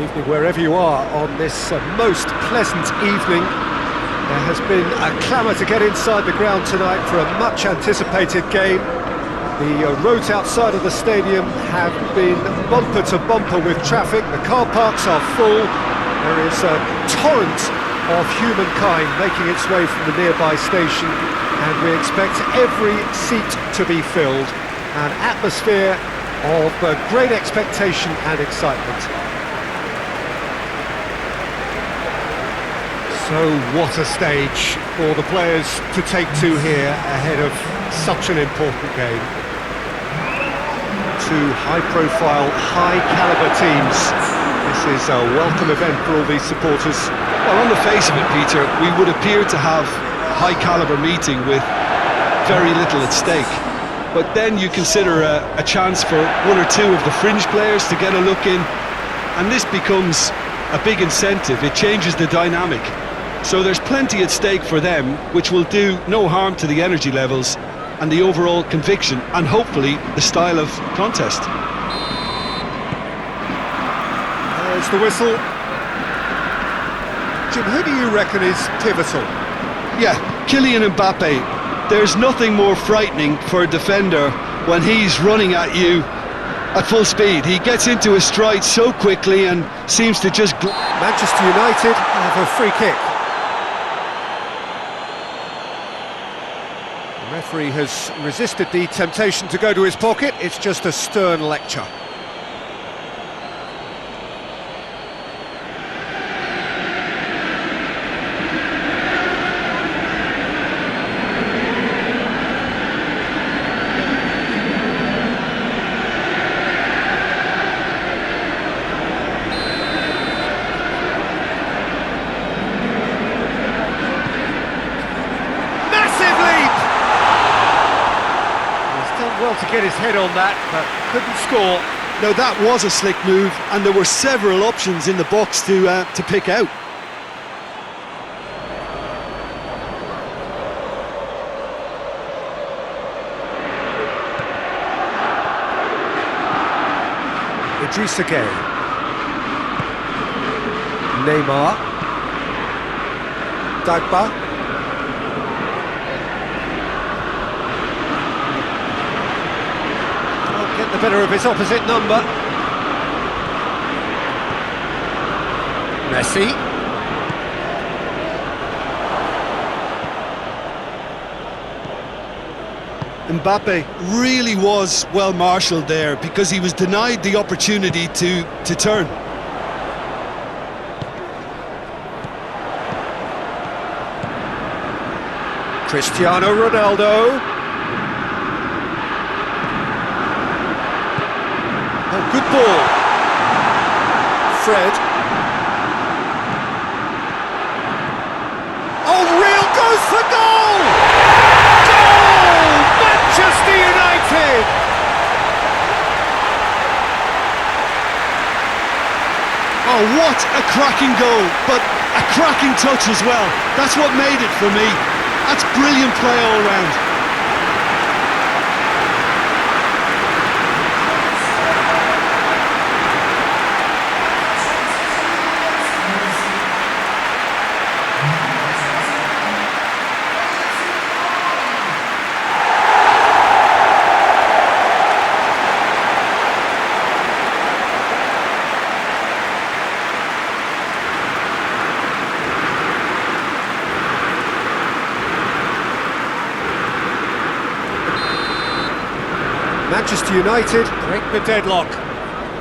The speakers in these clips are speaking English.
evening wherever you are on this most pleasant evening. There has been a clamour to get inside the ground tonight for a much anticipated game. The roads outside of the stadium have been bumper to bumper with traffic. The car parks are full. There is a torrent of humankind making its way from the nearby station, and we expect every seat to be filled. An atmosphere of great expectation and excitement. So what a stage for the players to take to here ahead of such an important game. Two high-profile, high-caliber teams. This is a welcome event for all these supporters. Well, on the face of it, Peter, we would appear to have a high-caliber meeting with very little at stake. But then you consider a chance for one or two of the fringe players to get a look in, and this becomes a big incentive. It changes the dynamic. So there's plenty at stake for them, which will do no harm to the energy levels and the overall conviction, and hopefully the style of contest. There's the whistle. Jim, who do you reckon is pivotal? Yeah, Kylian Mbappe. There's nothing more frightening for a defender when he's running at you at full speed. He gets into his stride so quickly and seems to just... Manchester United have a free kick. The referee has resisted the temptation to go to his pocket. It's just a stern lecture. To get his head on that, but couldn't score. No, that was a slick move, and there were several options in the box to pick out. Idrissa Gueye, Neymar, Dagba. Get the better of his opposite number. Messi. Mbappe really was well marshalled there because he was denied the opportunity to turn. Cristiano Ronaldo. Good ball. Fred. Oh, Real goes for goal! Goal! Manchester United! Oh, what a cracking goal, but a cracking touch as well. That's what made it for me. That's brilliant play all round. Manchester United break the deadlock.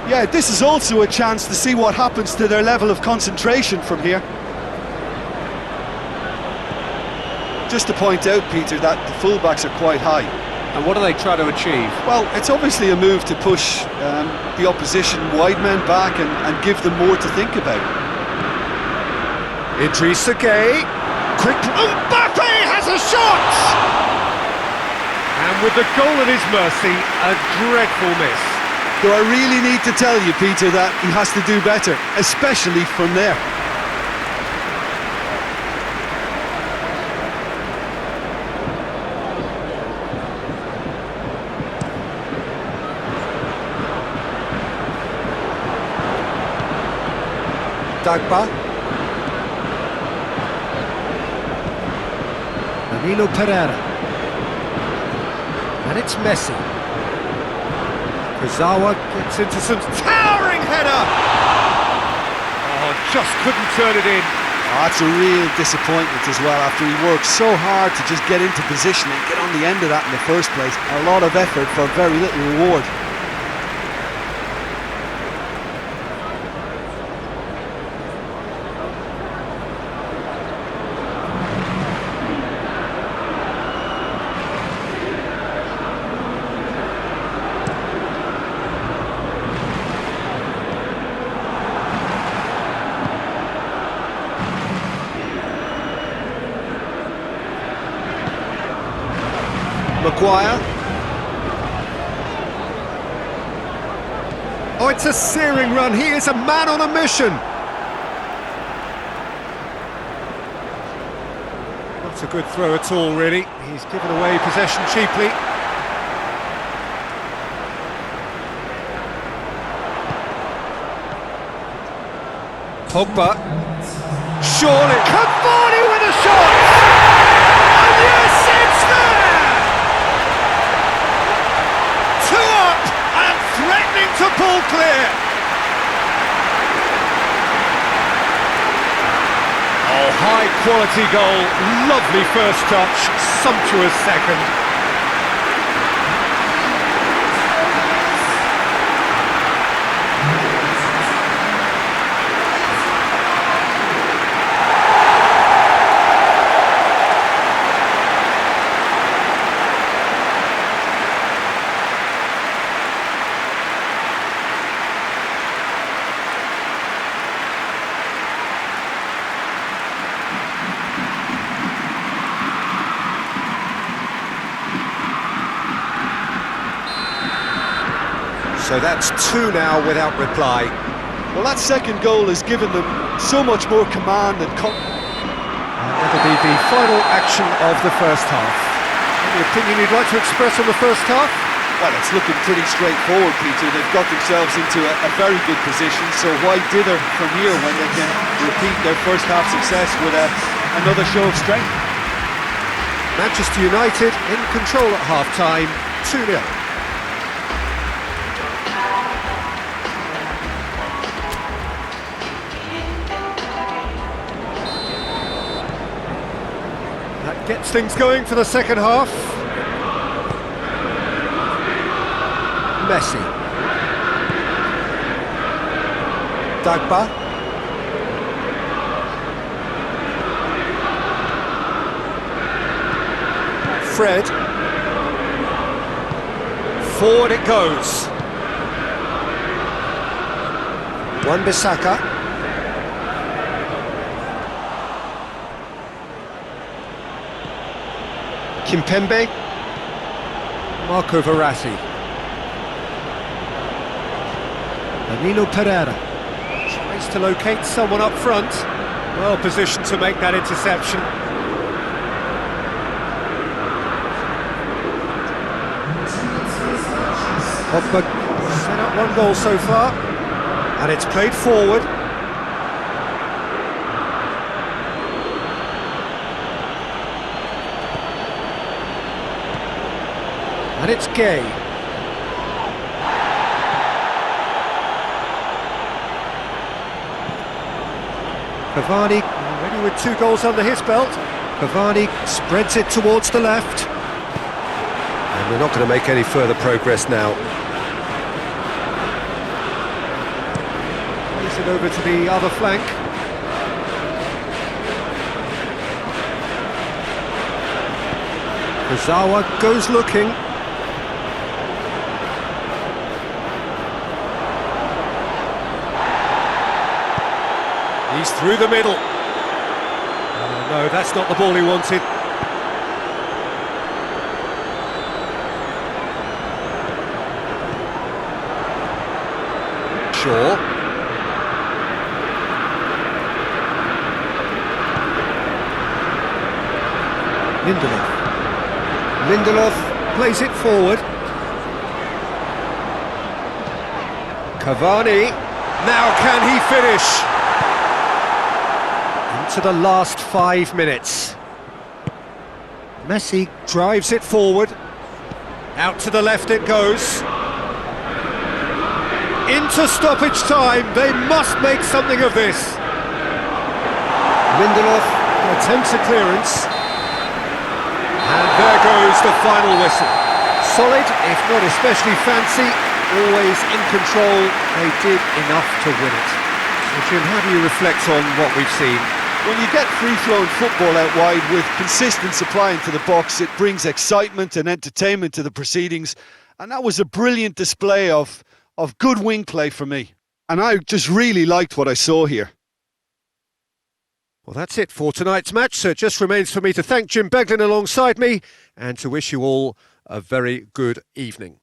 Yeah, this is also a chance to see what happens to their level of concentration from here. Just to point out, Peter, that the fullbacks are quite high. And what do they try to achieve? Well, it's obviously a move to push the opposition wide men back and give them more to think about. Idrissa Gueye, quick... Mbappe has a shot! And with the goal at his mercy, a dreadful miss. Do I really need to tell you, Peter, that he has to do better, especially from there? Dagba. Danilo Pereira. And it's Messi. Kurzawa gets into some towering header! Oh, just couldn't turn it in. Oh, that's a real disappointment as well, after he worked so hard to just get into position and get on the end of that in the first place. A lot of effort for very little reward. Maguire. Oh, it's a searing run. He is a man on a mission. Not a good throw at all, really. He's given away possession cheaply. Pogba. Surely. Cavani with a shot! And yes, it's there! Threatening to pull clear. Oh, high quality goal, lovely first touch, sumptuous second. So that's two now without reply. Well, that second goal has given them so much more command and That'll be the final action of the first half. Any opinion you'd like to express on the first half? well, it's looking pretty straightforward, Peter. They've got themselves into a very good position, so why dither from here when they can repeat their first half success with another show of strength? Manchester United in control at half-time, 2-0. That gets things going for the second half. Messi. Dagba. Fred. Forward it goes. Wan-Bissaka. Kimpembe. Marco Verratti. Danilo Pereira tries to locate someone up front. Well positioned to make that interception. Pogba set up one goal so far, and it's played forward. And it's Gay. Cavani already with 2 goals under his belt. Cavani spreads it towards the left. And we're not going to make any further progress now. Plays it over to the other flank. Kurzawa goes looking. He's through the middle. Oh, no, that's not the ball he wanted. Shaw. Lindelof plays it forward. Cavani. Now can he finish? down to the last 5 minutes. Messi drives it forward. Out to the left it goes. Into stoppage time, they must make something of this. Lindelof attempts a clearance. And there goes the final whistle. Solid, if not especially fancy, always in control, they did enough to win it. So Jim, how do you reflect on what we've seen? When you get free-flowing football out wide with consistent supply into the box, it brings excitement and entertainment to the proceedings. And that was a brilliant display of good wing play for me. And I just really liked what I saw here. Well, that's it for tonight's match, so it just remains for me to thank Jim Beglin alongside me and to wish you all a very good evening.